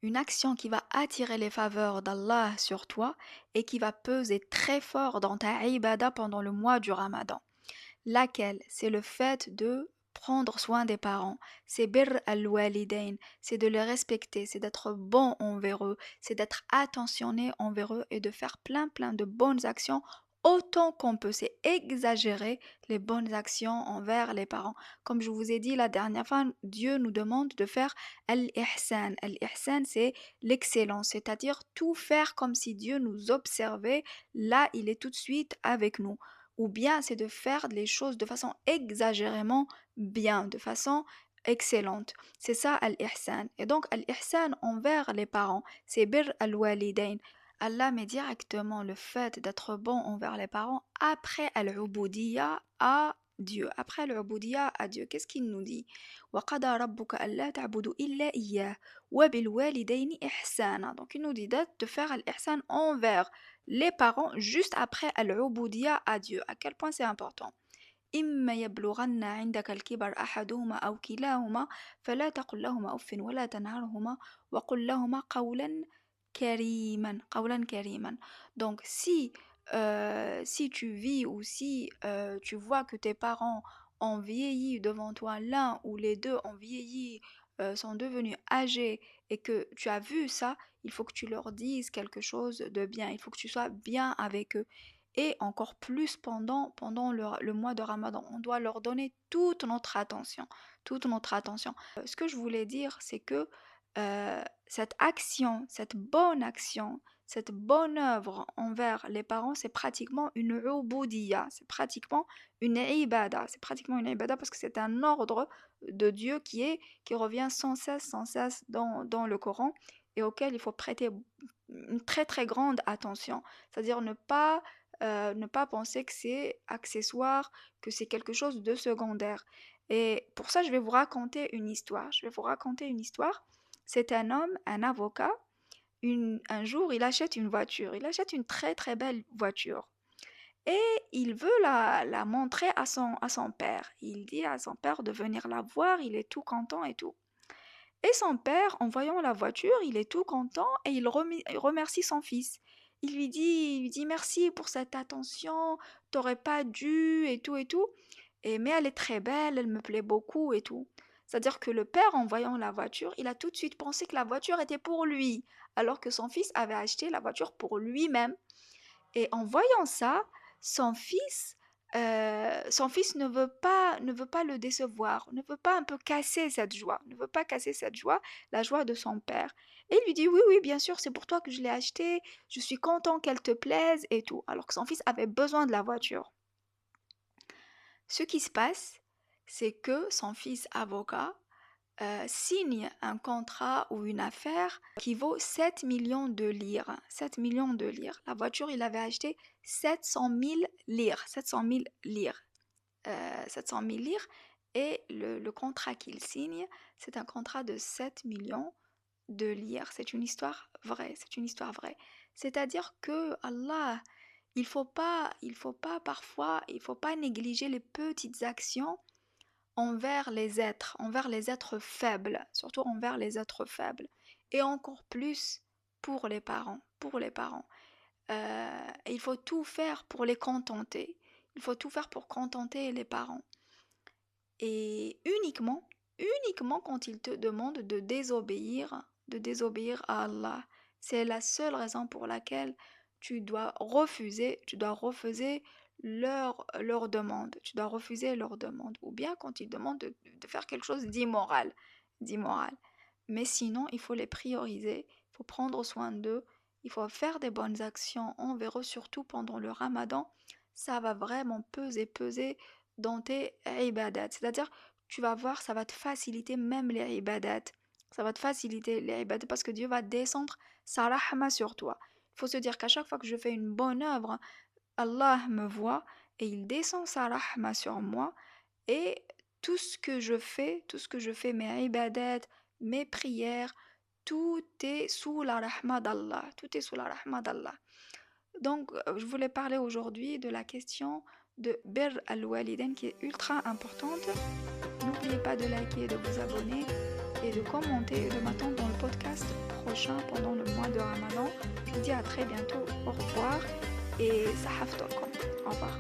une action qui va attirer les faveurs d'Allah sur toi et qui va peser très fort dans ta ibada pendant le mois du Ramadan. Laquelle? C'est le fait de prendre soin des parents. C'est bir al-walidain, c'est de les respecter, c'est d'être bon envers eux, c'est d'être attentionné envers eux et de faire plein de bonnes actions autant qu'on peut. C'est exagérer les bonnes actions envers les parents. Comme je vous ai dit la dernière fois, Dieu nous demande de faire al-ihsan. Al-ihsan, c'est l'excellence, c'est-à-dire tout faire comme si Dieu nous observait. Là, il est tout de suite avec nous. Ou bien c'est de faire les choses de façon exagérément bien, de façon excellente. C'est ça al-ihsan. Et donc al-ihsan envers les parents, c'est bir al-walidain. Allah met directement le fait d'être bon envers les parents après al-ubudiyya à Dieu. Après al-ubudiyya à Dieu, qu'est-ce qu'il nous dit? وَقَضَى رَبُّكَ أَلَّا تَعْبُدُوا إِلَّا إِيَّاهُ وَبِالْوَالِدَيْنِ إِحْسَانًا. Donc il nous dit de faire al-ihsan envers les parents juste après al-ubudiyya à Dieu. À quel point c'est important. إما يبلغن عندك الكبر أحدهما أو كلاهما فلا تقل لهما أف ولا تنهرهما وقل لهما قولا كريما. Donc si tu vis ou si tu vois que tes parents ont vieilli devant toi, l'un ou les deux ont vieilli, sont devenus âgés et que tu as vu ça, il faut que tu leur dises quelque chose de bien, il faut que tu sois bien avec eux. Et encore plus pendant le mois de Ramadan. On doit leur donner toute notre attention. Toute notre attention. Ce que je voulais dire, c'est que cette action, cette bonne œuvre envers les parents, c'est pratiquement une ubudiyya, c'est pratiquement une ibada. C'est pratiquement une ibada parce que c'est un ordre de Dieu qui revient sans cesse dans le Coran et auquel il faut prêter une très grande attention. C'est-à-dire ne pas penser que c'est accessoire, que c'est quelque chose de secondaire. Et pour ça, je vais vous raconter une histoire. Je vais vous raconter une histoire. C'est un homme, un avocat. Un jour, il achète une voiture. Il achète une très belle voiture. Et il veut la montrer à son père. Il dit à son père de venir la voir. Il est tout content et tout. Et son père, en voyant la voiture, il est tout content et il remercie son fils. Il lui dit merci pour cette attention, t'aurais pas dû et tout et tout. Mais elle est très belle, elle me plaît beaucoup et tout. C'est-à-dire que le père, en voyant la voiture, il a tout de suite pensé que la voiture était pour lui, alors que son fils avait acheté la voiture pour lui-même. Et en voyant ça, son fils, son fils ne veut pas le décevoir, ne veut pas un peu casser cette joie, ne veut pas casser cette joie, la joie de son père. Et il lui dit, oui, bien sûr, c'est pour toi que je l'ai achetée, je suis content qu'elle te plaise et tout, alors que son fils avait besoin de la voiture. Ce qui se passe, c'est que son fils avocat signe un contrat ou une affaire qui vaut 7 millions de lire. 7 millions de lire. La voiture, il avait acheté 700 000 lire. 700 000 lire. 700 000 lire. Et le contrat qu'il signe, c'est un contrat de 7 millions de lire. C'est une histoire vraie. C'est une histoire vraie. C'est-à-dire que Allah, il faut pas négliger les petites actions envers les êtres faibles, surtout envers les êtres faibles, et encore plus pour les parents, pour les parents. Il faut tout faire pour les contenter. Il faut tout faire pour contenter les parents. Et uniquement quand ils te demandent de désobéir à Allah. C'est la seule raison pour laquelle tu dois refuser leur demande. Tu dois refuser leur demande. Ou bien quand ils demandent de faire quelque chose d'immoral. Mais sinon, il faut les prioriser. Il faut prendre soin d'eux. Il faut faire des bonnes actions envers eux, surtout pendant le Ramadan. Ça va vraiment peser dans tes ibadat. C'est-à-dire, tu vas voir, ça va te faciliter même les ibadat. Ça va te faciliter les ibadat parce que Dieu va descendre sa rahma sur toi. Il faut se dire qu'à chaque fois que je fais une bonne œuvre, Allah me voit et il descend sa rahma sur moi et tout ce que je fais, mes ibadat, mes prières, tout est sous la rahma d'Allah. Tout est sous la rahma d'Allah. Donc, je voulais parler aujourd'hui de la question de Bir al-Walidain qui est ultra importante. N'oubliez pas de liker, de vous abonner et de commenter et de m'attendre dans le podcast prochain. prochain pendant le mois de Ramadan. Je vous dis à très bientôt. Au revoir et sahaftokum. Au revoir.